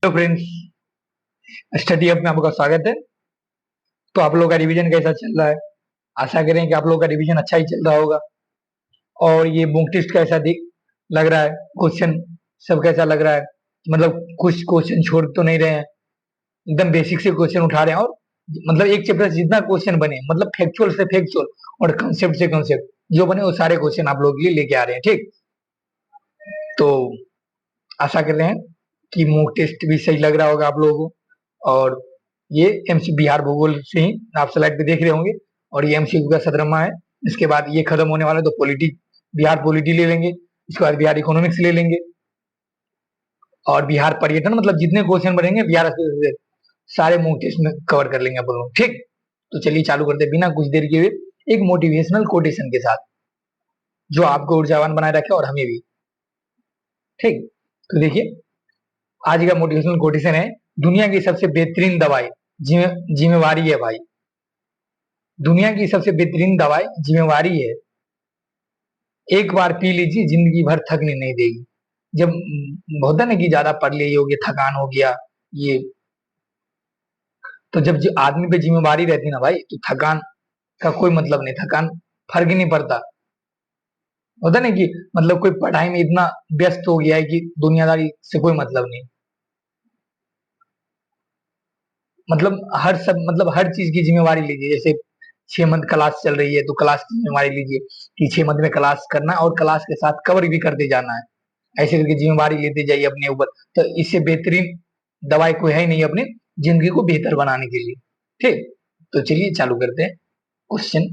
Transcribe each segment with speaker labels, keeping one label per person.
Speaker 1: Hello friends, study hub में आपका स्वागत है। तो आप लोग का रिवीजन कैसा चल रहा है? आशा करें कि आप लोग का रिवीजन अच्छा ही चल रहा होगा। और ये मॉक टेस्ट कैसा दिख लग रहा है? क्वेश्चन सब कैसा लग रहा है? मतलब कुछ क्वेश्चन छोड़ तो नहीं रहे हैं? एकदम बेसिक से क्वेश्चन उठा रहे हैं, और मतलब एक चैप्टर से जितना क्वेश्चन बने, मतलब फैक्चुअल से फैक्चुअल और कंसेप्ट से कंसेप्ट जो बने वो सारे क्वेश्चन आप लोग के लिए लेके आ रहे हैं। ठीक, तो आशा कर रहे हैं कि मॉक टेस्ट भी सही लग रहा होगा आप लोगों को। और ये एमसी बिहार भूगोल से ही आप स्लाइड पे देख रहे होंगे, और ये एमसीक्यू का 17वां है। इसके बाद ये खत्म होने वाला है, तो पॉलिटी, बिहार पॉलिटी ले लेंगे। इसके बाद बिहार इकोनॉमिक्स ले लेंगे, और बिहार पर्यटन, मतलब जितने क्वेश्चन बनेंगे बिहार से सारे मॉक टेस्ट में कवर कर लेंगे अपन लोग। ठीक, तो चलिए चालू करते हैं बिना कुछ देर के हुए एक मोटिवेशनल कोटेशन के साथ, जो आपको ऊर्जावान बनाए रखे और हमें भी। ठीक, तो देखिए आज का मोटिवेशनल कोटेशन है, दुनिया की सबसे बेहतरीन दवाई जिम्मेवारी है भाई। दुनिया की सबसे बेहतरीन दवाई जिम्मेवारी है। एक बार पी लीजिए, जिंदगी भर थकने नहीं देगी। जब होता ना कि ज्यादा पढ़ लिए हो गया, थकान हो गया ये, तो जब आदमी पे जिम्मेवारी रहती है ना भाई, तो थकान का कोई मतलब नहीं, थकान फर्क ही नहीं पड़ता। होता ना कि मतलब कोई पढ़ाई में इतना व्यस्त हो गया है कि दुनियादारी से कोई मतलब नहीं। मतलब हर चीज की जिम्मेवारी लीजिए। जैसे 6 मंथ क्लास चल रही है, तो क्लास की जिम्मेवारी लीजिए कि 6 मंथ में क्लास करना और क्लास के साथ कवर भी करते जाना है। ऐसे करके जिम्मेवारी लेते जाइए अपने ऊपर। तो इससे बेहतरीन दवाई कोई है ही नहीं अपनी जिंदगी को बेहतर बनाने के लिए। ठीक, तो चलिए चालू करते हैं क्वेश्चन।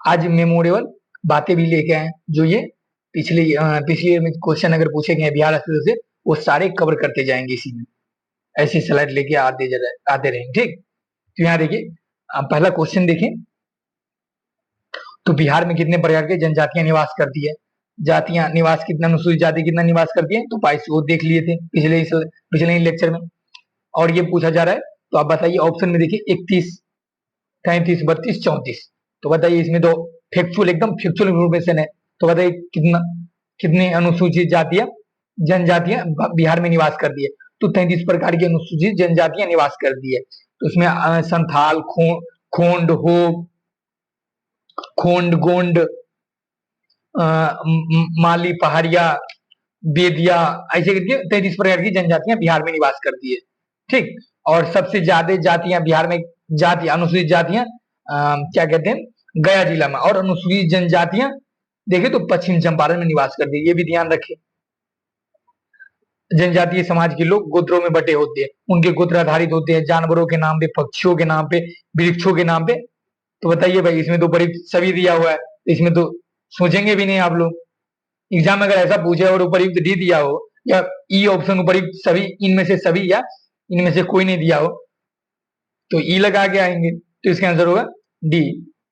Speaker 1: आज मेमोरेबल बातें भी लेके आए हैं, जो ये पिछले ईयर में क्वेश्चन अगर पूछे गए बिहार से, वो सारे कवर करते जाएंगे इसी में। ऐसी स्लाइड लेके आते रहेंगे। ठीक, तो यहाँ देखिए, आप पहला क्वेश्चन देखें। तो बिहार में कितने प्रकार के जनजातियां निवास करती है? जातियां निवास कितना, अनुसूचित जाति कितना निवास करती है? तो 22 वो देख लिए थे पिछले ही लेक्चर में। और ये पूछा जा रहा है, तो आप बताइए। ऑप्शन में देखिए 31, 33, 32, 34। तो बताइए इसमें तो फैक्चुअल, एकदम फैक्चुअल इंफॉर्मेशन है। तो बताइए कितने अनुसूचित जातियां जनजातियां बिहार में निवास करती है? तो 33 प्रकार की अनुसूचित जनजातियां निवास करती है। तो इसमें संथाल, खोंड, हो, खोंड, गोंड, माली, पहाड़िया, बेदिया, ऐसे करके 33 प्रकार की जनजातियां बिहार में निवास करती है। ठीक, और सबसे ज्यादा जातियां बिहार में, जाति अनुसूचित जातियां क्या कहते हैं, गया जिला में। और अनुसूचित जनजातियां देखे तो पश्चिम चंपारण में निवास करती है। ये भी ध्यान रखें। जनजातीय समाज के लोग गोत्रों में बटे होते हैं, उनके गोत्र आधारित होते हैं, जानवरों के नाम पे, पक्षियों के नाम पे, वृक्षों के नाम पे। तो बताइए भाई, इसमें तो बड़ी सभी दिया हुआ है, तो इसमें तो सोचेंगे भी नहीं आप लोग। एग्जाम में अगर ऐसा पूछे और उपयुक्त डी दिया हो, या ई ऑप्शन उपयुक्त सभी, इनमें से सभी या इनमें से कोई नहीं दिया हो, तो ई लगा के आएंगे। तो इसका आंसर होगा डी।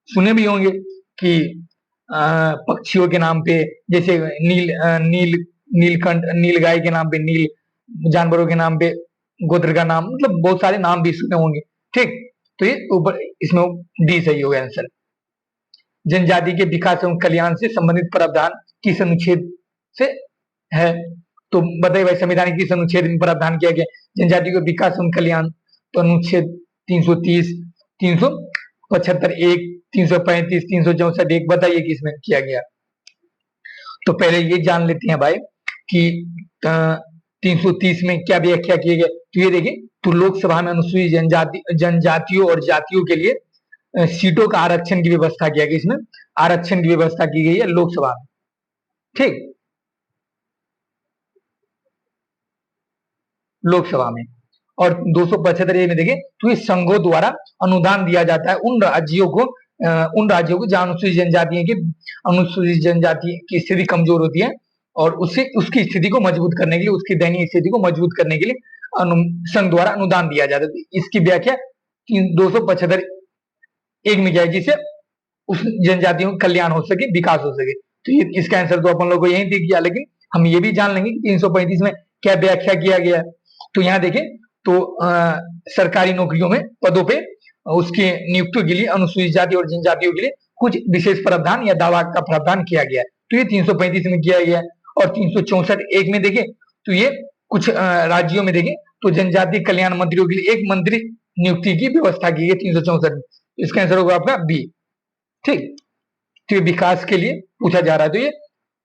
Speaker 1: सुने भी होंगे कि पक्षियों के नाम पे, जैसे नीलकंठ, नीलगाय के नाम पे नील, जानवरों के नाम पे गोत्र का नाम, मतलब बहुत सारे नाम भी सुने होंगे। ठीक, तो ये ऊपर इसमें डी सही होगा आंसर। जनजाति के विकास एवं कल्याण से संबंधित प्रावधान किस अनुच्छेद से है? तो बताइए भाई, संविधान के किस अनुच्छेद में प्रावधान किया गया जनजाति के विकास एवं कल्याण? तो अनुच्छेद 330, 375 एक, 335, 364 एक। बताइए किसमें किया गया? तो पहले ये जान लेते हैं भाई कि 330 में क्या व्याख्या किए गए। तो ये देखिए, तो लोकसभा में अनुसूचित जनजातियों और जातियों के लिए सीटों का आरक्षण की व्यवस्था किया गया। इसमें आरक्षण की व्यवस्था की गई है लोकसभा में। ठीक, लोकसभा में। और 275 में देखिए, तो ये संघों द्वारा अनुदान दिया जाता है उन राज्यों को, जहां अनुसूचित जनजाति की स्थिति कमजोर होती है, और उससे उसकी स्थिति को मजबूत करने के लिए, उसकी दयनीय स्थिति को मजबूत करने के लिए संघ द्वारा अनुदान दिया जाता है। इसकी व्याख्या 275 एक में किया है, जिससे उस जनजातियों का कल्याण हो सके, विकास हो सके। तो ये इसका आंसर तो अपन लोग को यही दिख गया, लेकिन हम ये भी जान लेंगे कि 335 में क्या व्याख्या किया गया है। तो यहाँ देखें, तो सरकारी नौकरियों में पदों पे उसके नियुक्तियों के लिए अनुसूचित जाति और जनजातियों के लिए कुछ विशेष प्रावधान या दावा का प्रावधान किया गया है। तो ये 335 में किया गया है। और 364 एक में देखें, तो ये कुछ राज्यों में देखें तो जनजातीय कल्याण मंत्रियों के लिए एक मंत्री नियुक्ति की व्यवस्था की गई 364। इसका आंसर होगा आपका बी। ठीक, तो विकास के लिए पूछा जा रहा है, तो ये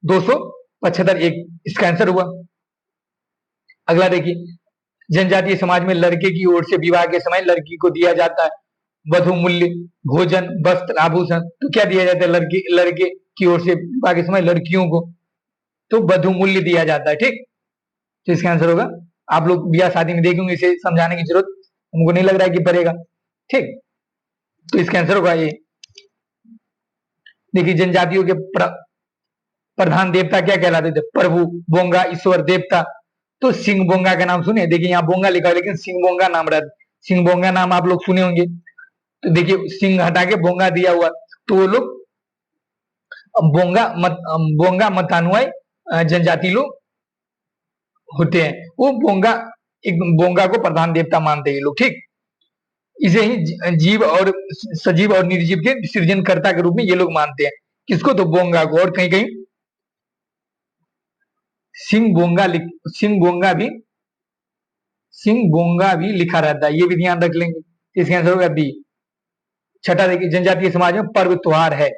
Speaker 1: 275 एक इसका आंसर हुआ। अगला देखिए, जनजातीय समाज में लड़के की ओर से विवाह के समय लड़की को दिया जाता है वधु मूल्य, भोजन, वस्त्र, आभूषण। तो क्या दिया जाता है लड़के की ओर से विवाह के समय लड़कियों को? तो वधु मूल्य दिया जाता है। ठीक, तो इसका आंसर होगा, आप लोग ब्याह शादी में देखेंगे, इसे समझाने की जरूरत हमको नहीं लग रहा है कि पड़ेगा। ठीक, तो इसका आंसर होगा ये। देखिए, जनजातियों के प्रधान देवता क्या कहलाते थे? प्रभु, बोंगा, ईश्वर, देवता। तो सिंह बोंगा का नाम सुने? देखिए यहाँ बोंगा लिखा है लेकिन सिंह बोंगा नाम रहा, सिंह बोंगा नाम आप लोग सुने होंगे। तो देखिए सिंह हटा के बोंगा दिया हुआ, तो वो लोग बोंगा मतानुआई जनजाति लोग होते हैं। वो बोंगा, एक बोंगा को प्रधान देवता मानते हैं ये लोग। ठीक, इसे ही जीव और सजीव और निर्जीव के सृजनकर्ता के रूप में ये लोग मानते हैं। किसको? तो बोंगा को। और कहीं कहीं सिंह बोंगा भी लिखा रहता है, ये भी ध्यान रख लेंगे। इसका आंसर होगा बी। छठा देखिए, जनजातीय समाज में पर्व त्योहार है।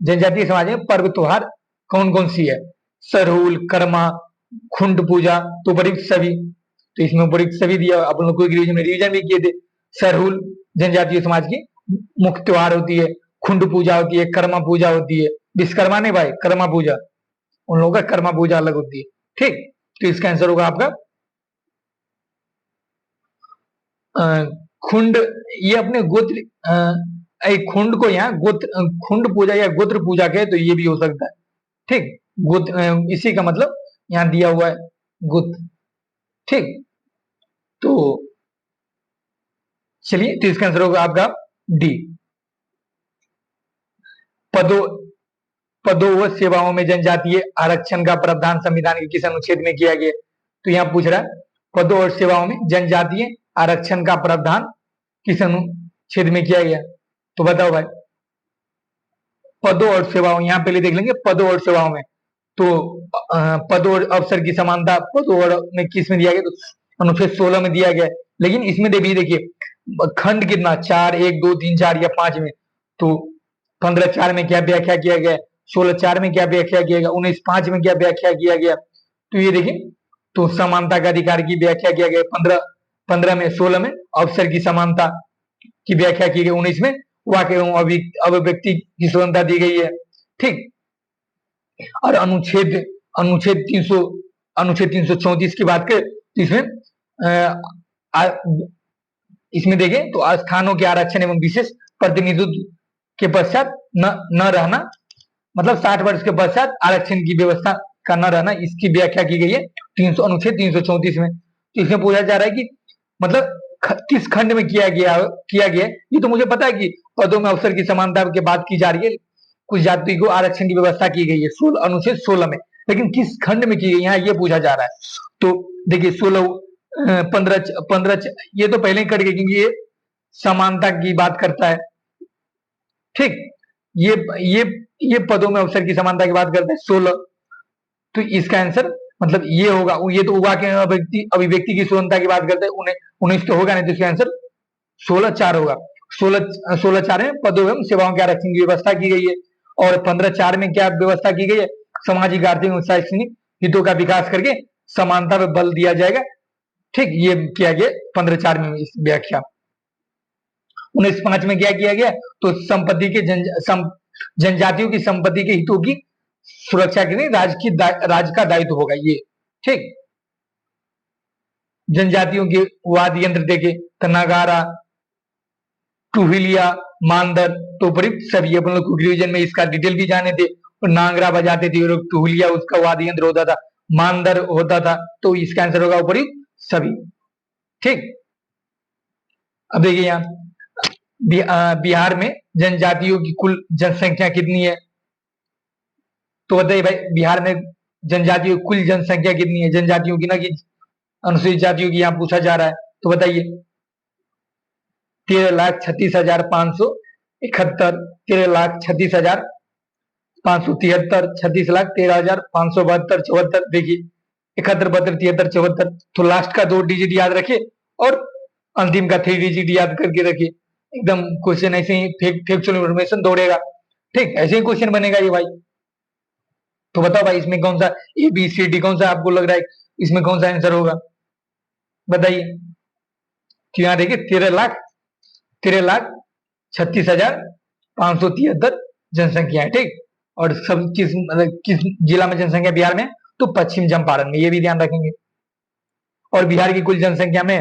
Speaker 1: जनजातीय समाज में पर्व त्योहार कौन कौन सी है? सरहुल, कर्मा, खुंड पूजा, तो उपयुक्त सभी। तो इसमें उपयुक्त सभी दिया, अपन लोग को रिवीजन भी किए थे। सरहुल जनजातीय समाज की मुख्य त्योहार होती है, खुंड पूजा होती है, कर्मा पूजा होती है। विश्वकर्मा नहीं भाई, कर्मा पूजा, उन लोगों का कर्मा पूजा अलग होती है। ठीक, तो इसका आंसर होगा आपका खुंड। ये अपने गोत्र खुंड को यहाँ गोत्र खुंड पूजा या गोत्र पूजा कहे तो ये भी हो सकता है। ठीक, गोत्र इसी का मतलब यहाँ दिया हुआ है गोत्र। ठीक, तो चलिए, तो इसका आंसर होगा आपका डी। पदों व सेवाओं में जनजातीय आरक्षण का प्रावधान संविधान के किस अनुच्छेद में किया गया? तो यहाँ पूछ रहा है पदों और सेवाओं में जनजातीय आरक्षण का प्रावधान किस अनुच्छेद में किया गया? तो बताओ भाई। पदों और सेवाओं, यहाँ पहले देख लेंगे पदों और सेवाओं में। तो पदों और अवसर की समानता पदों और में किस में दिया गया? तो अनुच्छेद 16 में दिया गया। लेकिन इसमें देखिए खंड कितना, 4, 1, 2, 3, 4 या 5 में। तो 15(4) में क्या व्याख्या किया गया? 16(4) में क्या व्याख्या किया गया? 19(5) में क्या व्याख्या किया गया? तो ये देखिए, तो समानता का अधिकार की व्याख्या किया गया 15 में, 16 में अवसर की समानता की व्याख्या की गई, 19 में वाक्य अभिव्यक्ति की स्वतंत्रता दी गई है। ठीक, और अनुच्छेद 334 की बात करें तो इसमें देखें तो स्थानों के आरक्षण एवं विशेष प्रतिनिधित्व के पश्चात न रहना, मतलब 60 वर्ष के पश्चात आरक्षण की व्यवस्था का न रहना, इसकी व्याख्या की गई है अनुच्छेद 334 में। तो इसमें पूछा जा रहा है कि मतलब किस खंड में किया गया ये तो मुझे पता है कि पदों में अवसर की समानता की बात की जा रही है, कुछ जाति को आरक्षण की व्यवस्था की गई है अनुच्छेद 16 में, लेकिन किस खंड में की गई यहाँ ये पूछा जा रहा है। तो देखिए 15 ये तो पहले ही कट गए क्योंकि ये समानता की बात करता है। ठीक, ये पदों में अवसर की समानता की बात करता है 16। तो इसका आंसर मतलब ये होगा, ये तो उगा के अभिव्यक्ति की स्वतंत्रता की बात करते हैं, 19 तो होगा नहीं, तो इसका आंसर 16(4) होगा। 16(4) में पदों एवं सेवाओं के आरक्षण की व्यवस्था की गई है। और 15(4) में क्या व्यवस्था की गई है? सामाजिक, आर्थिक एवं शैक्षणिक हितों का विकास करके समानता पर बल दिया जाएगा। ठीक, ये किया गया 15(4) में इस व्याख्या। 19(5) में क्या किया गया? तो संपत्ति के जनजातियों की संपत्ति के हितों की सुरक्षा के लिए राज्य का दायित्व होगा ये। ठीक, जनजातियों के वाद्य यंत्र देखे तो नगारा, टुहिलिया, मांदर, तो उपयुक्त सभी। अपन लोग रिवीजन में इसका डिटेल भी जाने थे। और नांगरा बजाते थे लोग, टुहिलिया उसका वाद्य यंत्र होता था, मांदर होता था, तो इसका आंसर होगा उपयुक्त सभी। ठीक, अब देखिए यहाँ बिहार में जनजातियों की कुल जनसंख्या कितनी है? तो बताइए भाई, बिहार में जनजातियों की कुल जनसंख्या कितनी है? जनजातियों की ना कि अनुसूचित जातियों की यहाँ पूछा जा रहा है, तो बताइए। 13,36,571, 13,36,573, 36,13,572, 74। देखिए 71, 72, 73, 74, तो लास्ट का 2 डिजिट याद रखे और अंतिम का 3 डिजिट याद करके रखिए। एकदम क्वेश्चन ऐसे ही फैक्चुअल इंफॉर्मेशन दौड़ेगा। ठीक, ऐसे ही क्वेश्चन बनेगा ये भाई। तो बताओ भाई इसमें कौन सा ए बी सी डी, कौन सा आपको लग रहा है इसमें कौन सा आंसर होगा, बताइए। तो यहाँ देखिए 13,36,573 जनसंख्या है। ठीक, और सब किस जिला में जनसंख्या बिहार में, तो पश्चिम चंपारण में, ये भी ध्यान रखेंगे। और बिहार की कुल जनसंख्या में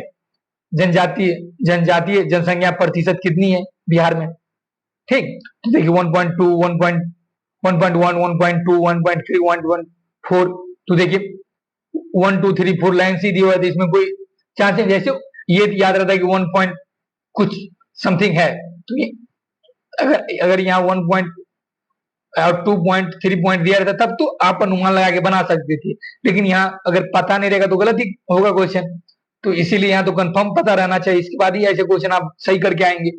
Speaker 1: जनजातीय जनजातीय जनसंख्या प्रतिशत कितनी है बिहार में। ठीक, तो देखिए 1.2, 1.1, 1.2, 1.3, 1.4। तो देखिए 1, 2, 3, 4 लाइन सीधी हुआ है, तो इसमें कोई चांस है, जैसे ये याद रहता है कि 1 पॉइंट कुछ समथिंग है, तो ये अगर यहाँ 1 पॉइंट और 2 पॉइंट 3 पॉइंट दिया रहता तब तो आप अनुमान लगा के बना सकते थे, लेकिन यहाँ अगर पता नहीं रहेगा तो गलत ही होगा क्वेश्चन। तो इसीलिए यहाँ तो कंफर्म पता रहना चाहिए, इसके बाद ही ऐसे क्वेश्चन आप सही करके आएंगे।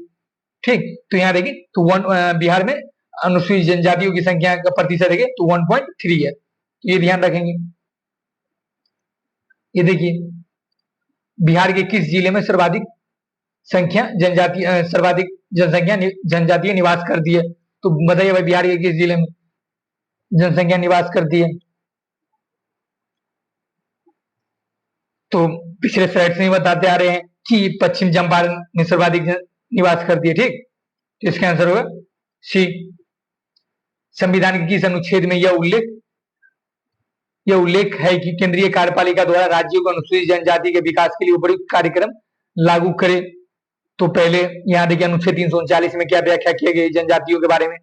Speaker 1: ठीक, तो यहाँ देखिए तो बिहार में अनुसूचित जनजातियों की संख्या का प्रतिशत है तो 1.3 है, तो ये ध्यान रखेंगे। ये देखिए बिहार के किस जिले में सर्वाधिक जनसंख्या जनजातीय निवास करती है, तो बताइए भाई बिहार के किस जिले में जनसंख्या निवास करती है। तो पिछले स्लाइड से ही बताते आ रहे हैं कि पश्चिम चंपारण में सर्वाधिक निवास करती है। ठीक, तो इसका आंसर होगा सी। संविधान के किस अनुच्छेद में यह उल्लेख है कि केंद्रीय कार्यपालिका द्वारा राज्यों को अनुसूचित जनजाति के विकास के लिए उपयुक्त कार्यक्रम लागू करे। तो पहले यहाँ देखिए अनुच्छेद 339 में क्या व्याख्या किया गया जनजातियों के बारे में।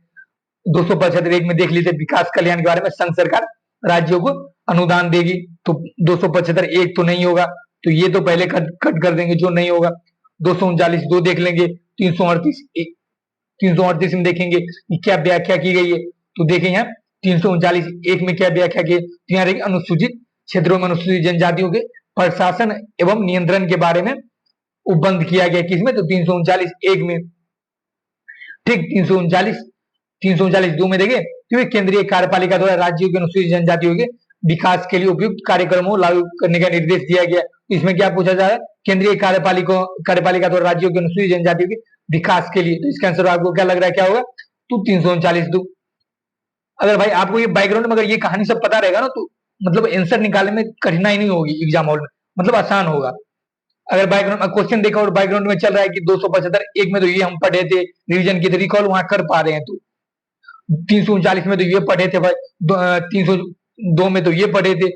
Speaker 1: 275 में देख लीजिए विकास कल्याण के बारे में, संघ सरकार राज्यों को अनुदान देगी, तो 275 तो नहीं होगा, तो ये तो पहले कट कर देंगे जो नहीं होगा। 239 दो देख लेंगे। 338 में देखेंगे कि क्या व्याख्या की गई है, तो देखें यहाँ 339 में क्या व्याख्या की, तो यहाँ देखिए अनुसूचित क्षेत्रों में अनुसूचित जनजातियों के प्रशासन एवं नियंत्रण के बारे में उपबंध किया गया किसमें, तो 339 में। ठीक, 339 में देखे तो केंद्रीय कार्यपालिका द्वारा राज्यों के अनुसूचित जनजातियों के विकास के लिए उपयुक्त कार्यक्रमों लागू करने का निर्देश दिया गया। इसमें क्या पूछा जा रहा है, केंद्रीय कार्यपालिका द्वारा राज्यों के अनुसूचित जनजातियों के विकास के लिए, तो इसका आंसर आपको क्या लग रहा है क्या होगा, तो 339 दो। अगर भाई आपको ये बैकग्राउंड में अगर ये कहानी सब पता रहेगा ना, तो मतलब आंसर निकालने में कठिनाई नहीं होगी एग्जाम हॉल में, मतलब आसान होगा। अगर बैकग्राउंड क्वेश्चन देखा और बैकग्राउंड में चल रहा है कि 275 में तो ये हम पढ़े थे रिवीजन की, तो रिकॉल वहां कर पा रहे हैं, तो 339 में तो ये पढ़े थे भाई, 302 में तो ये पढ़े थे,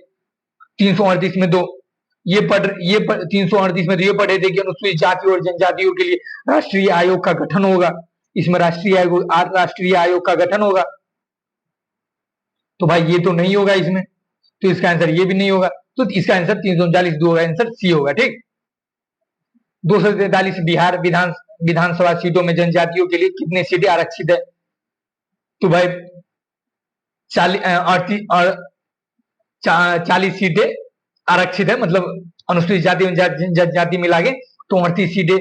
Speaker 1: 338 में तो ये 338 में तो ये पढ़े थे कि अनुसूचित जाति और जनजातियों के लिए राष्ट्रीय आयोग का गठन होगा। इसमें राष्ट्रीय आयोग का गठन होगा, तो भाई ये तो नहीं होगा इसमें, तो इसका आंसर ये भी नहीं होगा, तो इसका आंसर 339 दो होगा, आंसर सी होगा। ठीक, 243 बिहार विधानसभा सीटों में जनजातियों के लिए कितने सीटें आरक्षित है, तो भाई 40 सीटें आरक्षित है, मतलब अनुसूचित जाति जनजाति मिला के तो 38 सीटें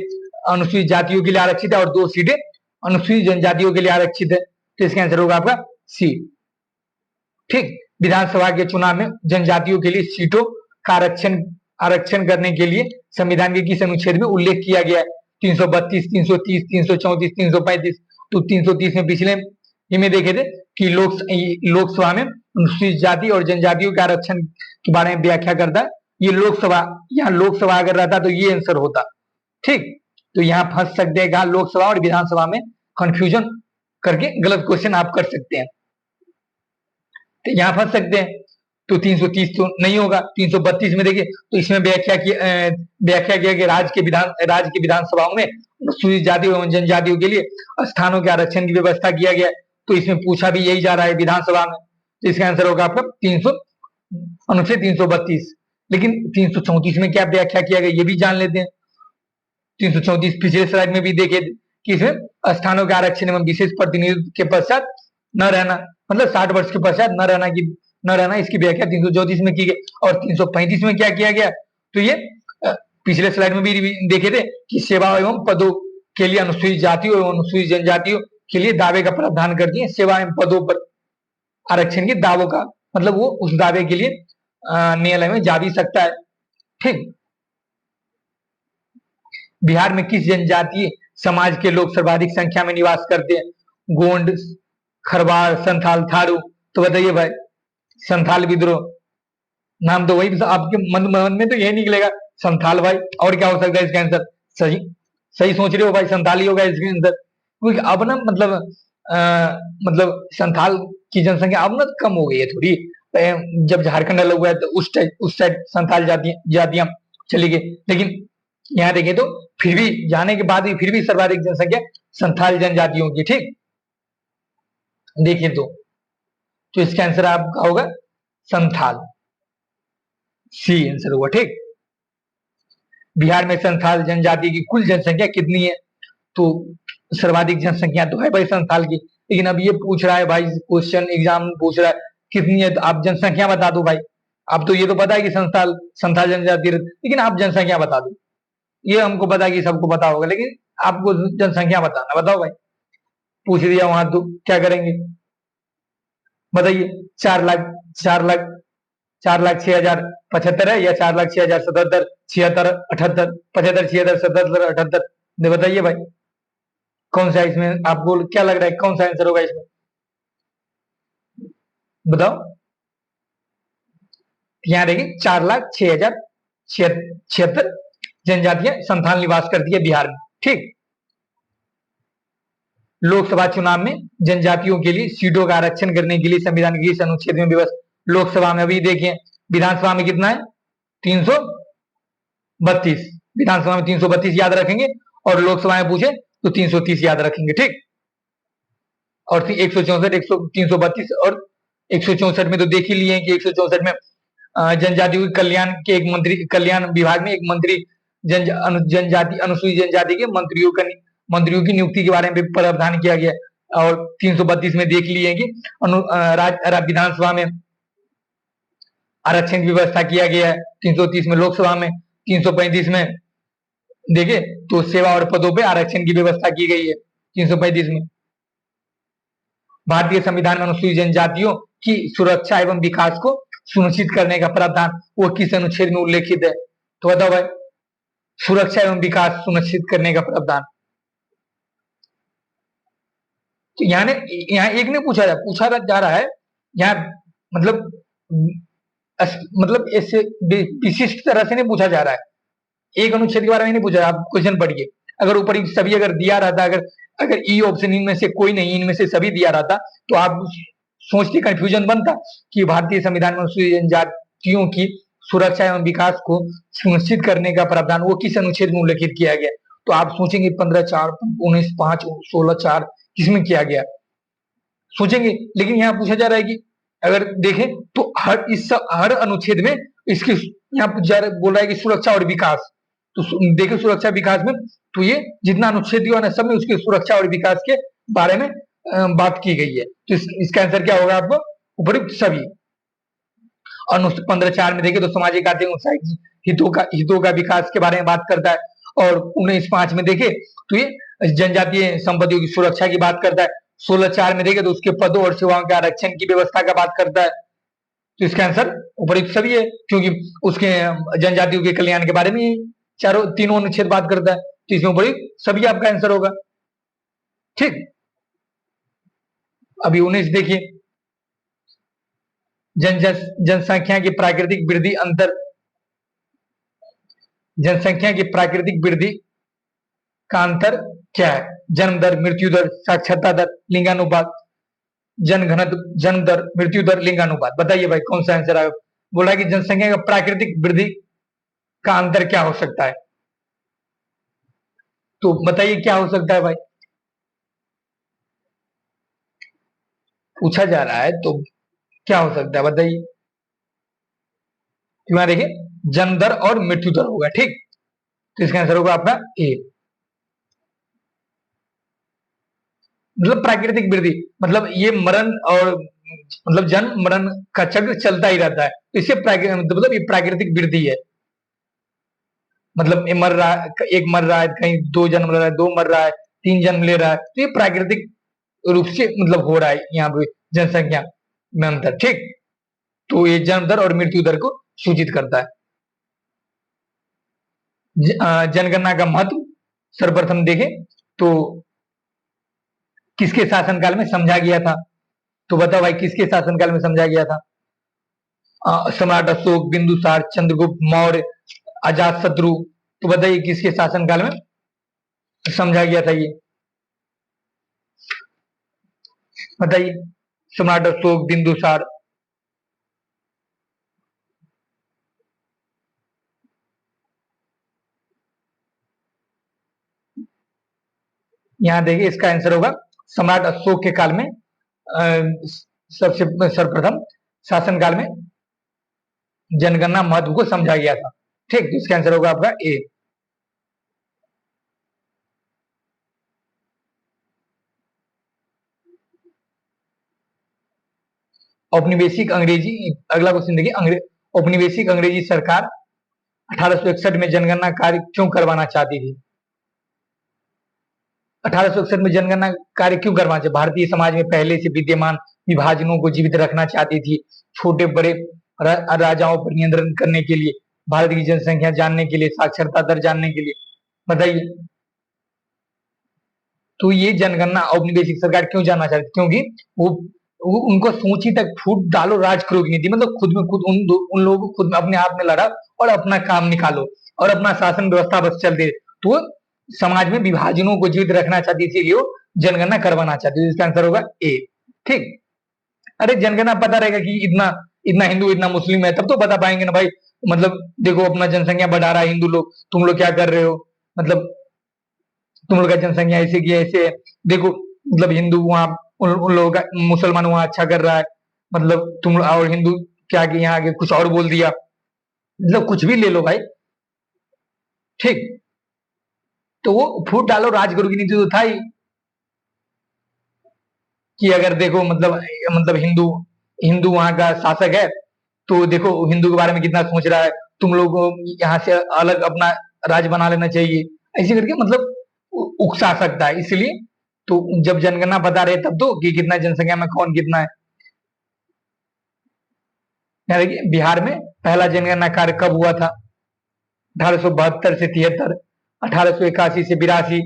Speaker 1: अनुसूचित जातियों के लिए आरक्षित है और 2 सीटें अनुसूचित जनजातियों के लिए आरक्षित है, तो इसका आंसर होगा आपका सी। ठीक, विधानसभा के चुनाव में जनजातियों के लिए सीटों का आरक्षण करने के लिए संविधान के किस अनुच्छेद में उल्लेख किया गया है, 332, 330, 334, 335। तो 330 में पिछले में देखे थे कि लोकसभा में अनुसूचित जाति और जनजातियों के आरक्षण के बारे में व्याख्या करता है। ये यहाँ लोकसभा अगर रहता तो ये आंसर होता। ठीक, तो यहाँ फंस सकते हैं, लोकसभा और विधानसभा में कंफ्यूजन करके गलत क्वेश्चन आप कर सकते हैं, तो यहाँ फंस सकते हैं। तो 330 तो नहीं होगा। 332 में देखिए तो इसमें व्याख्या किया कि राज्य के विधानसभाओं में अनुसूचित जाति एवं जनजातियों के लिए स्थानों के आरक्षण की व्यवस्था किया गया, तो इसमें पूछा भी यही जा रहा है विधानसभा में, तो इसका आंसर होगा आपका अनुच्छेद 332। लेकिन 334 में क्या व्याख्या किया गया ये भी जान लेते हैं। 334 पिछले स्लाइड में भी देखे कि इसमें स्थानों के आरक्षण एवं विशेष प्रतिनिधित्व के पश्चात न रहना, मतलब 60 वर्ष के पश्चात न रहना इसकी व्याख्या 334 में की गई। और 335 में क्या किया गया, तो ये पिछले स्लाइड में भी देखे थे कि सेवा एवं पदों के लिए अनुसूचित जातियों एवं अनुसूचित जनजातियों के लिए दावे का प्रावधान करती है। सेवा एवं पदों पर आरक्षण के दावों का मतलब वो उस दावे के लिए न्यायालय में जा भी सकता है। ठीक। बिहार में किस जनजातीय समाज के लोग सर्वाधिक संख्या में निवास करते हैं? गोंड, खरवार, संथाल, थारू। तो बताइए भाई, संथाल विद्रोह। नाम तो वही, आपके मन में तो यही निकलेगा, संथाल भाई। और क्या हो सकता है इसका आंसर? सही सही सोच रहे हो भाई, संथाल ही होगा इसका आंसर। क्योंकि अब ना मतलब मतलब संथाल की जनसंख्या अब ना कम हो गई है थोड़ी। जब झारखंड अलग हुआ है तो उस साइड संथाल जातियां चली गई, लेकिन यहाँ देखें तो फिर भी जाने के बाद भी फिर भी सर्वाधिक जनसंख्या संथाल जनजातियों की। ठीक। देखिए तो इसका आंसर आपका होगा संथाल, सी आंसर होगा। ठीक। बिहार में संथाल जनजाति की कुल जनसंख्या कितनी है? तो सर्वाधिक जनसंख्या तो है भाई संथाल की, लेकिन अब ये पूछ रहा है भाई, क्वेश्चन एग्जाम पूछ रहा है कितनी है, तो आप जनसंख्या बता दो भाई। आप तो ये तो पता है कि संथाल संथाल जनजाति, लेकिन आप जनसंख्या बता दो। ये हमको पता है कि सबको पता होगा, लेकिन आपको जनसंख्या बताना, बताओ भाई। पूछ दिया वहां तो क्या करेंगे, बताइए। 4 लाख, 4 लाख, 4,06,075 है, या 4,06,077, 76, 78, 75, 76, 77, 78? बताइए भाई, कौन सा इसमें आपको क्या लग रहा है, कौन सा आंसर होगा इसमें? बताओ। यहाँ देखिए, 4,06,076 जनजातियां संथाल निवास करती है बिहार में। ठीक। लोकसभा चुनाव में जनजातियों के लिए सीटों का आरक्षण करने के लिए संविधान के किस अनुच्छेद में व्यवस्था? लोकसभा में अभी देखिए, विधानसभा में कितना है? 332। विधानसभा में 332 याद रखेंगे, और लोकसभा में पूछे तो 330 याद रखेंगे। ठीक। और 164, 332 और 164 में तो देख ही लिए कि 164 में जनजाति कल्याण के एक मंत्री, कल्याण विभाग में एक मंत्री जनजाति अनुसूचित जनजाति के मंत्रियों की नियुक्ति के बारे में प्रावधान किया गया। और 332 में देख लिए कि विधानसभा में आरक्षण की व्यवस्था किया गया है। 330 में लोकसभा में, 335 में देखे तो सेवा और पदों पे आरक्षण की व्यवस्था की गई है। 335 में भारतीय संविधान में अनुसूचित जनजातियों की सुरक्षा एवं विकास को सुनिश्चित करने का प्रावधान वो किस अनुच्छेद में उल्लेखित है? तो बताओ भाई, सुरक्षा एवं विकास सुनिश्चित करने का प्रावधान। तो यहाँ एक ने पूछा जा रहा है यहाँ, मतलब ऐसे विशिष्ट तरह से नहीं पूछा जा रहा है, एक अनुच्छेद के बारे में नहीं पूछा। आप क्वेश्चन पढ़िए, अगर ऊपर सभी अगर दिया रहता, अगर ई ऑप्शन इनमें से कोई नहीं, इनमें से सभी दिया रहता, तो आप सोचते कंफ्यूजन बनता कि भारतीय संविधान में अनुसूचित जनजातियों की सुरक्षा एवं विकास को सुनिश्चित करने का प्रावधान वो किस अनुच्छेद में उल्लेखित किया गया? तो आप सोचेंगे 15(4), 19(5), 16(4) किसमें किया गया सोचेंगे, लेकिन यहाँ पूछा जा रहा है कि अगर देखें तो हर अनुच्छेद में इसके यहाँ बोल रहा है कि सुरक्षा और विकास। तो देखिए सुरक्षा विकास में तो ये जितना अनुच्छेद दिया ना, सब में उसके सुरक्षा और विकास के बारे में बात की गई है। तो इसका आंसर क्या होगा आपको? उपयुक्त सभी। अनुच्छेद 15(4) में देखिए तो सामाजिक आर्थिक हितों का विकास के बारे में बात करता है। और 19(5) में देखे तो ये जनजातीय संपत्तियों की सुरक्षा की बात करता है। 16(4) में देखे तो उसके पदों और सेवाओं के आरक्षण की व्यवस्था का बात करता है। तो इसका आंसर उपयुक्त सभी है, क्योंकि उसके जनजातियों के कल्याण के बारे में तीनों अनुच्छेद बात करता है। तो इसमें उपयुक्त सभी आपका आंसर होगा। ठीक। अभी 19 देखिए, जनसंख्या की प्राकृतिक वृद्धि अंतर, जनसंख्या की प्राकृतिक वृद्धि का अंतर क्या है? जन्म दर, मृत्यु दर, साक्षरता दर, लिंगानुपात। जन्म दर, मृत्यु दर, लिंगानुपात। बताइए भाई कौन सा आंसर आएगा? बोला कि जनसंख्या का प्राकृतिक वृद्धि का अंतर क्या हो सकता है? तो बताइए क्या हो सकता है भाई, पूछा जा रहा है तो क्या हो सकता है बताइए। यहाँ देखिए, जन्म दर और मृत्यु दर होगा। ठीक। तो इसका आंसर होगा आपका ए, मतलब प्राकृतिक वृद्धि, मतलब ये मरण और मतलब जन्म मरण का चक्र चलता ही रहता है, तो इसे मतलब ये प्राकृतिक वृद्धि है। मतलब एक मर रहा है, कहीं 2 जन्म ले रहा है, 2 मर रहा है, 3 जन्म ले रहा है, तो ये प्राकृतिक रूप से मतलब हो रहा है यहाँ पे जनसंख्या में अंतर। ठीक। तो ये जन्म दर और मृत्यु दर को सूचित करता है। जनगणना का महत्व सर्वप्रथम देखें तो किसके शासनकाल में समझा गया था? तो बताओ भाई, किसके शासनकाल में समझा गया था? सम्राट अशोक, बिंदुसार, चंद्रगुप्त मौर्य, अजात शत्रु। तो बताइए किसके शासनकाल में समझा गया था ये? बताइए। सम्राट अशोक, बिंदुसार। यहां देखिए, इसका आंसर होगा सम्राट अशोक के काल में सबसे सर्वप्रथम शासनकाल में जनगणना महत्व को समझा गया था। ठीक, तो इसका आंसर होगा आपका ए। औपनिवेशिक अंग्रेजी, अगला क्वेश्चन देखिए, औपनिवेशिक अंग्रेजी सरकार 1861 में जनगणना कार्य क्यों करवाना चाहती थी? 1861 में जनगणना कार्य क्यों करवाना चाहिए? भारतीय समाज में पहले से विद्यमान विभाजनों को जीवित रखना चाहती थी, छोटे बड़े राजाओं पर नियंत्रण करने के लिए, भारत की जनसंख्या जानने के लिए, साक्षरता दर जानने के लिए। बताइए। तो ये जनगणना औपनिवेशिक सरकार क्यों जानना चाहती थी? क्योंकि वो उनको सोची तक फूट डालो राज करो की नीति, मतलब खुद में खुद उन लोगों को खुद में अपने आप में लड़ा और अपना काम निकालो और अपना शासन व्यवस्था बस चल दे। तो समाज में विभाजनों को जीवित रखना चाहती थी, इसीलिए वो जनगणना करवाना चाहती थी। इसका आंसर होगा ए। ठीक। अरे जनगणना पता रहेगा कि इतना इतना हिंदू इतना मुस्लिम है, तब तो बता पाएंगे ना भाई। मतलब देखो, अपना जनसंख्या बढ़ा रहा है हिंदू लोग, तुम लोग क्या कर रहे हो? मतलब तुम लोग का जनसंख्या ऐसे की ऐसे है। देखो, मतलब हिंदू वहाँ उन लोगों का, मुसलमान वहाँ अच्छा कर रहा है, मतलब तुम और हिंदू क्या कि यहाँ आगे कुछ और बोल दिया। मतलब कुछ भी ले लो भाई। ठीक। तो वो फूट डालो राजगुरु की नीति तो था ही कि अगर देखो, मतलब हिंदू हिंदू वहां का शासक है, तो देखो हिंदू के बारे में कितना सोच रहा है, तुम लोग को यहाँ से अलग अपना राज बना लेना चाहिए, ऐसे करके मतलब उकसा सकता है। इसलिए तो जब जनगणना बता रहे तब तो कि कितना जनसंख्या में कौन कितना है। यहाँ देखिए, बिहार में पहला जनगणना कार्य कब हुआ था? 1872 से 73, 1881 से 82,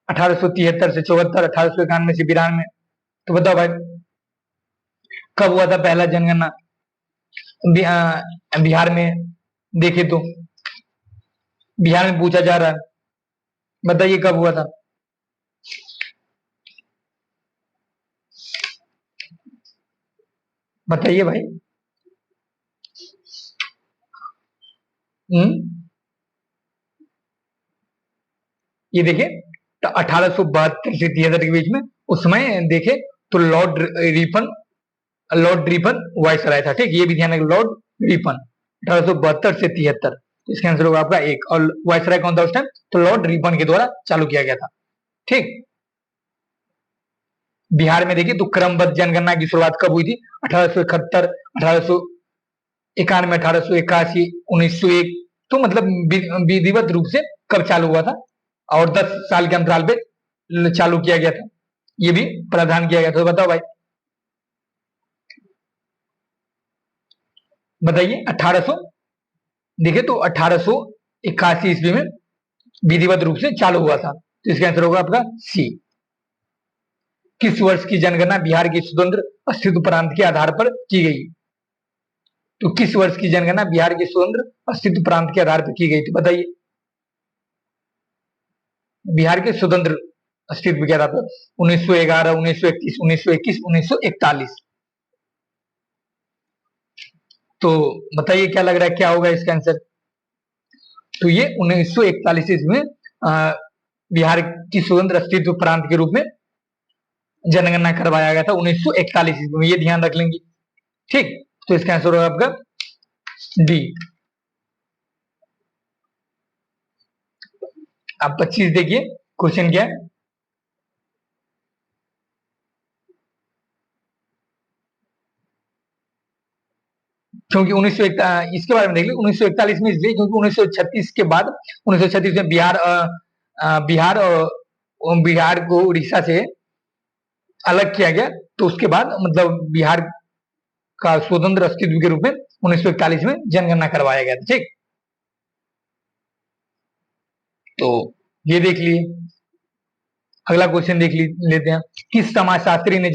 Speaker 1: 1873 से 74, 1891 से 92। तो बताओ भाई, कब हुआ था पहला जनगणना बिहार में? देखे तो बिहार में पूछा जा रहा है, बताइए कब हुआ था? बताइए भाई। ये देखिए, तो 1872 से 73 के बीच में, उस समय देखे तो लॉर्ड रिपन वायसराय था। ठीक, ये भी ध्यान रखिए, लॉर्ड रिपन 1872 से 73। इसका आंसर होगा आपका एक। और वायसराय कौन था उस टाइम? तो लॉर्ड रिपन के द्वारा चालू किया गया था। ठीक। बिहार में देखिए तो क्रमबद्ध जनगणना की शुरुआत कब हुई थी? 1871, 1891, 1881, 1901। तो मतलब विधिवत रूप से कब चालू हुआ था? और 10 साल के अंतराल पे चालू किया गया था, ये भी प्रावधान किया गया था। तो बताओ भाई, बताइए। 1800 देखिए तो 1881 ईस्वी में विधिवत रूप से चालू हुआ था। तो इसका आंसर होगा आपका सी। किस वर्ष की जनगणना बिहार के स्वतंत्र अस्तित्व प्रांत के आधार पर की गई? तो किस वर्ष की जनगणना बिहार के स्वतंत्र अस्तित्व प्रांत के आधार पर की गई थी? बताइए। बिहार के स्वतंत्र अस्तित्व के आधार पर 1911, 1931, 1921, 1941। तो बताइए क्या लग रहा है, क्या होगा इसका आंसर? तो ये 1941 ईस्वी में बिहार की स्वतंत्र अस्तित्व प्रांत के रूप में जनगणना करवाया गया था, 1941 ईस्वी में। ये ध्यान रख लेंगे। ठीक। तो इसका आंसर होगा आपका डी। आप 25 देखिए, क्वेश्चन क्या है? क्योंकि 1901 इसके बारे में देख लीजिए, 1941 में इसलिए क्योंकि 1936 के बाद, 1936 में बिहार को उड़ीसा से अलग किया गया। तो उसके बाद मतलब बिहार का स्वतंत्र अस्तित्व के रूप में 1941 में जनगणना करवाया गया था। ठीक, तो ये देख लिए। अगला क्वेश्चन देख लेते हैं। किस समाजशास्त्री ने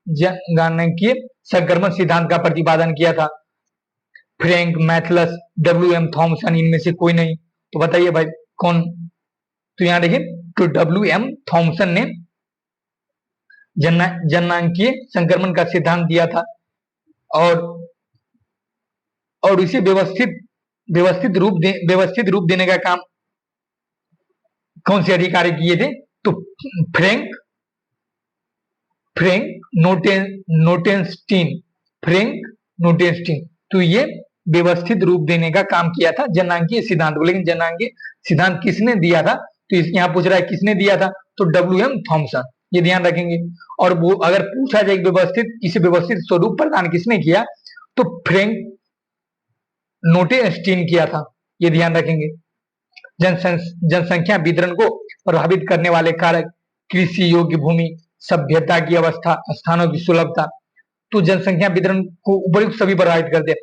Speaker 1: जनगणकीय संक्रमण सिद्धांत का प्रतिपादन किया था? फ्रैंक, मैथलस, डब्ल्यू एम थॉमसन, इनमें से कोई नहीं। तो बताइए भाई कौन? तो यहाँ देखिए, तो डब्ल्यू एम थॉमसन ने जननांकीय संक्रमण का सिद्धांत दिया था और इसे व्यवस्थित रूप देने का काम कौन से अधिकारी किए थे? तो फ्रैंक नोटेंस्टीन। तो ये व्यवस्थित रूप देने का काम किया था जननांकीय सिद्धांत को। लेकिन जननांकीय सिद्धांत किसने दिया था? तो यहाँ पूछ रहा है किसने दिया था, तो डब्ल्यू एम थॉमसन, ये ध्यान रखेंगे। और वो अगर पूछा जाए इसे व्यवस्थित स्वरूप प्रदान किसने किया, तो फ्रैंक नोटेंस्टीन किया था, ये ध्यान रखेंगे। जनसंख्या वितरण को प्रभावित करने वाले कारक कृषि योग्य भूमि, सभ्यता की अवस्था, स्थानों की सुलभता। तो जनसंख्या वितरण को उपयुक्त सभी प्रभावित करते हैं।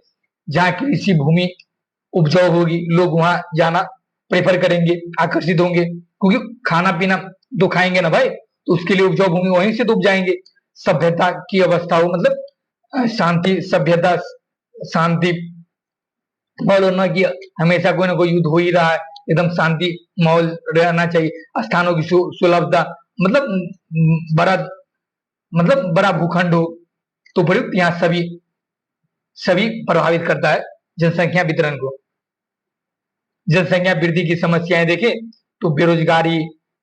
Speaker 1: जहाँ कृषि भूमि उपजाऊ होगी, लोग वहां जाना प्रेफर करेंगे, आकर्षित होंगे, क्योंकि खाना पीना तो खाएंगे ना भाई, तो उसके लिए उपजाऊ भूमि वहीं से तो उपजाएंगे। सभ्यता की अवस्था हो, मतलब शांति, सभ्यता, शांति माहौल होना कि हमेशा कोई ना कोई युद्ध हो ही रहा है, एकदम शांति माहौल रहना चाहिए। स्थानों की सुलभता, मतलब बड़ा भूखंड हो, तो प्रयुक्त यहाँ सभी प्रभावित करता है जनसंख्या वितरण को। जनसंख्या वृद्धि की समस्याएं देखें तो बेरोजगारी,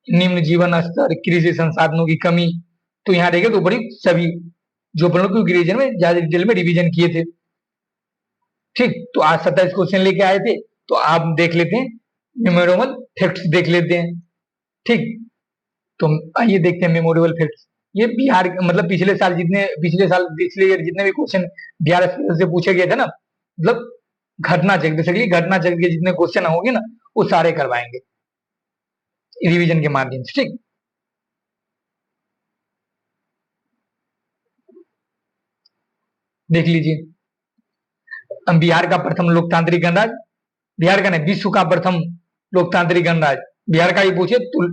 Speaker 1: निम्न जीवन स्तर, कृषि संसाधनों की कमी। तो यहाँ देखें तो बड़ी सभी जो प्रमुख रीजन में ज्यादा डिटेल में रिवीजन किए थे। ठीक, तो आज 27 क्वेश्चन लेके आए थे, तो आप देख लेते हैं, मेमोरेबल फैक्ट्स देख लेते हैं। ठीक, तो आइए देखते हैं मेमोरेबल फैक्ट्स। ये बिहार, मतलब पिछले पिछले ईयर जितने भी क्वेश्चन बिहार से पूछे गए थे ना, मतलब घटना चक्र, बेसिकली घटना चक्र के जितने क्वेश्चन होंगे ना, वो सारे करवाएंगे रिवीजन के माध्यम से। ठीक, देख लीजिए। बिहार का प्रथम लोकतांत्रिक गणराज, बिहार का नहीं, विश्व का प्रथम लोकतांत्रिक गणराज बिहार का ही पूछे तो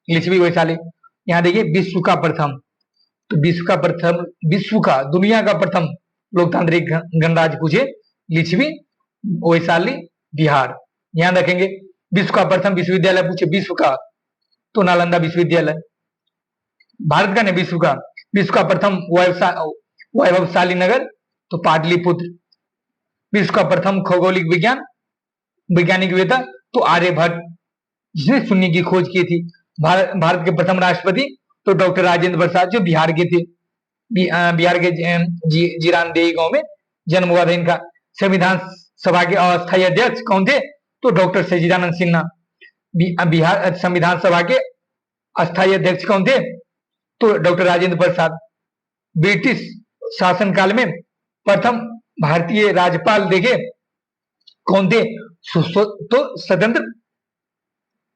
Speaker 1: लिच्छवी वैशाली। यहाँ देखिए विश्व का प्रथम, तो विश्व का, दुनिया का प्रथम लोकतांत्रिक गणराज पूछे, लिच्छवी वैशाली बिहार, ध्यान रखेंगे। विश्व का प्रथम विश्वविद्यालय पूछे, विश्व का, तो नालंदा विश्वविद्यालय। भारत का नहीं, विश्व का प्रथम वैभवशाली नगर, तो पाटलिपुत्र। विश्व का प्रथम खगोलिक वैज्ञानिक वेता, तो आर्यभट्ट, जिसने शून्य की खोज की थी। भारत के प्रथम राष्ट्रपति, तो डॉक्टर राजेंद्र प्रसाद, जो बिहार के थे। बिहार के जीरानदेही गांव में जन्म हुआ था इनका। संविधान सभा के अस्थायी अध्यक्ष कौन थे? तो डॉक्टर सच्चिदानंद सिन्हा। बिहार संविधान सभा के अस्थायी अध्यक्ष कौन थे? तो डॉक्टर राजेंद्र प्रसाद। ब्रिटिश शासनकाल में प्रथम भारतीय राज्यपाल देखे कौन थे? तो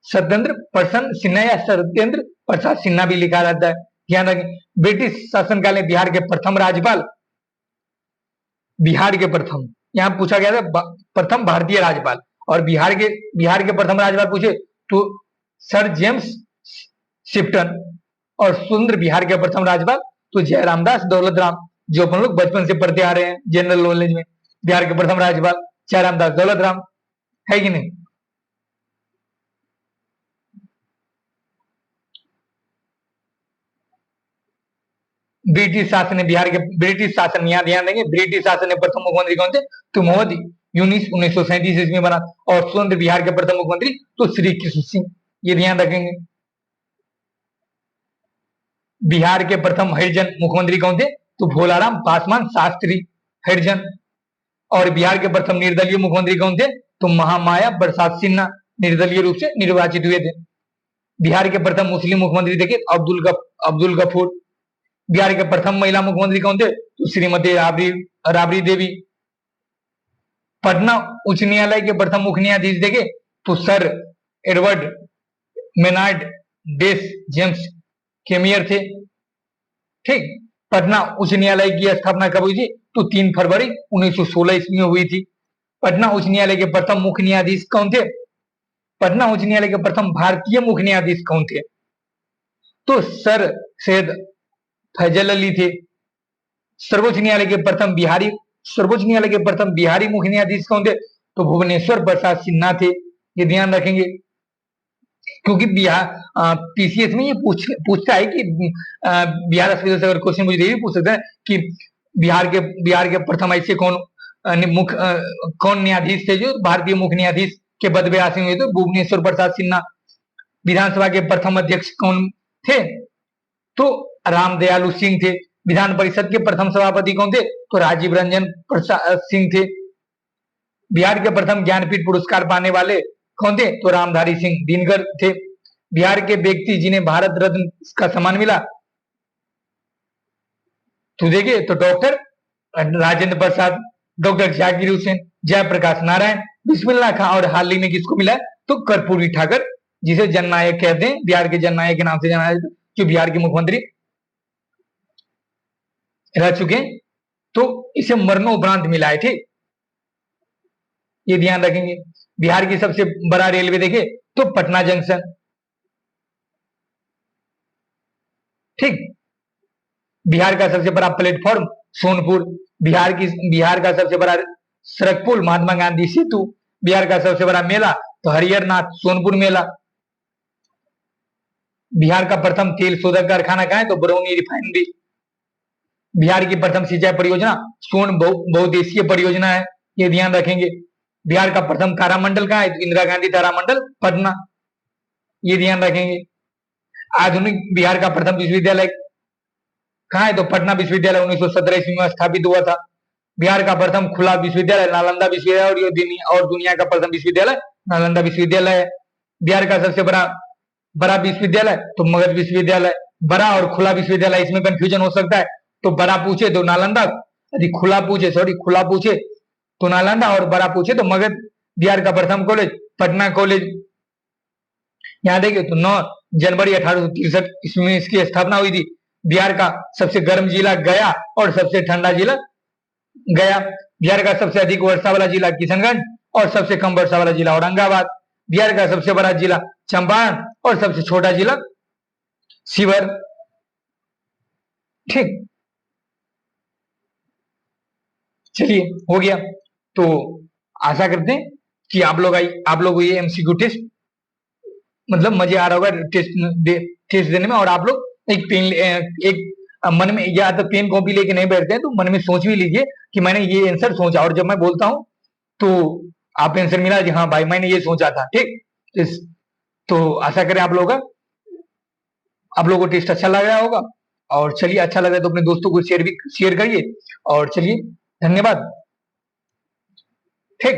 Speaker 1: सत्येंद्र प्रसन्न सिन्हा या सत्येंद्र प्रसाद सिन्हा भी लिखा जाता है, ध्यान रखें। ब्रिटिश शासनकाल में बिहार के प्रथम राज्यपाल, बिहार के प्रथम, यहाँ पूछा गया था प्रथम भारतीय राज्यपाल, और बिहार के प्रथम राज्यपाल पूछे तो सर जेम्स शिफ्टन। और स्वतंत्र बिहार के प्रथम राज्यपाल, तो जयरामदास दौलत राम, जो अपन लोग बचपन से पढ़ते आ रहे हैं जनरल नॉलेज में। बिहार के प्रथम राज्यपाल जयरामदास दौलत राम, है कि नहीं? ब्रिटिश शासन ने ब्रिटिश शासन, यहाँ ध्यान देंगे, ब्रिटिश शासन ने प्रथम मुख्यमंत्री कौन थे? तो मोहम्मद यूनिस 1937 ईस्वी में बना। और स्वतंत्र बिहार के प्रथम मुख्यमंत्री, तो श्री कृष्ण सिंह, ये ध्यान रखेंगे। बिहार के प्रथम हरिजन मुख्यमंत्री कौन थे? तो भोलाराम पासवान शास्त्री, हरिजन। और बिहार के प्रथम निर्दलीय मुख्यमंत्री कौन थे? तो महामाया प्रसाद सिन्हा, निर्दलीय रूप से निर्वाचित हुए थे। बिहार के प्रथम मुस्लिम मुख्यमंत्री देखे अब्दुल गफूर। बिहार के प्रथम महिला मुख्यमंत्री कौन थे? तो श्रीमती राबड़ी देवी। पटना उच्च न्यायालय के प्रथम मुख्य न्यायाधीश देखे तो सर एडवर्ड मेनार्ड डेस जेम्स केमियर थे। ठीक, पटना उच्च न्यायालय की स्थापना कब हुई थी? तो 3 फरवरी 1916 ईस्वी में हुई थी। पटना उच्च न्यायालय के प्रथम मुख्य न्यायाधीश कौन थे? पटना उच्च न्यायालय के प्रथम भारतीय मुख्य न्यायाधीश कौन थे? तो सर सैयद फैजल अली थे। सर्वोच्च न्यायालय के प्रथम बिहारी मुख्य न्यायाधीश कौन थे? तो भुवनेश्वर प्रसाद सिन्हा थे। ये ध्यान रखेंगे, क्योंकि बिहार पीसीएस में ये पूछता है कि बिहार अस्पताल से अगर क्वेश्चन मुझे ये भी पूछ सकता है कि बिहार के प्रथम ऐसे कौन न्यायाधीश थे जो भारतीय मुख्य न्यायाधीश के पद पे आसीन हुए थे? भुवनेश्वर प्रसाद सिन्हा। विधानसभा के प्रथम अध्यक्ष कौन थे? तो रामदयालु सिंह थे। विधान परिषद के प्रथम सभापति कौन थे? तो राजीव रंजन प्रसाद सिंह थे। बिहार के प्रथम ज्ञानपीठ पुरस्कार पाने वाले कौन थे? तो रामधारी सिंह दिनकर थे। बिहार के व्यक्ति जिन्हें भारत रत्न का सम्मान मिला, तो देखिए, तो डॉक्टर राजेंद्र प्रसाद, डॉक्टर जाकिर हुसैन, जयप्रकाश नारायण, बिस्मिल्लाह खां, और हाल ही में किसको मिला? तो कर्पूरी ठाकर, जिसे जननायक कहते हैं, बिहार के जननायक के नाम से जाना जाता है, जो बिहार के मुख्यमंत्री रह चुके हैं। तो इसे मरणोपरांत मिला है। ठीक, ये ध्यान रखेंगे। बिहार की सबसे बड़ा रेलवे देखे तो पटना जंक्शन। ठीक, बिहार का सबसे बड़ा प्लेटफॉर्म सोनपुर। बिहार का सबसे बड़ा सड़क पुल महात्मा गांधी सेतु। बिहार का सबसे बड़ा मेला तो हरिहर नाथ सोनपुर मेला। बिहार का प्रथम तेल शोधक कारखाना कहाँ है? तो बरौनी रिफाइनरी। बिहार की प्रथम सिंचाई परियोजना सोन बहुउद्देशीय परियोजना है। ये ध्यान रखेंगे। बिहार का प्रथम तारामंडल कहाँ है? तो इंदिरा गांधी तारामंडल पटना। ये ध्यान रखेंगे। आधुनिक बिहार का प्रथम विश्वविद्यालय कहाँ है? तो पटना विश्वविद्यालय 1917 ईस्वी में स्थापित हुआ था। बिहार का प्रथम खुला विश्वविद्यालय नालंदा विश्वविद्यालय, और दुनिया का प्रथम विश्वविद्यालय नालंदा विश्वविद्यालय है। बिहार का सबसे बड़ा विश्वविद्यालय तो मगध विश्वविद्यालय। बड़ा और खुला विश्वविद्यालय, इसमें कंफ्यूजन हो सकता है। तो बड़ा पूछे तो नालंदा, यदि खुला पूछे तो नालंदा, और बड़ा पूछे तो मगध। बिहार का प्रथम कॉलेज पटना कॉलेज। यहाँ देखिए, तो 9 जनवरी 1863 ईस्वी में इसकी स्थापना हुई थी। बिहार का सबसे गर्म जिला गया और सबसे ठंडा जिला गया। बिहार का सबसे अधिक वर्षा वाला जिला किशनगंज और सबसे कम वर्षा वाला जिला औरंगाबाद। बिहार का सबसे बड़ा जिला चंपारण और सबसे छोटा जिला शिवहर। ठीक, चलिए, हो गया। तो आशा करते हैं कि आप लोग ये एमसीक्यू टेस्ट मतलब मजे आ रहा होगा टेस्ट देने में। और आप लोग एक मन में, या तो पेन कॉपी लेके नहीं बैठते हैं तो मन में सोच भी लीजिए कि मैंने ये आंसर सोचा, और जब मैं बोलता हूं तो आप आंसर मिला कि हाँ भाई मैंने ये सोचा था। ठीक, तो आशा करें आप लोगों को टेस्ट अच्छा लग रहा होगा। और चलिए, अच्छा लगा तो अपने दोस्तों को शेयर करिए। और चलिए, धन्यवाद। ठीक।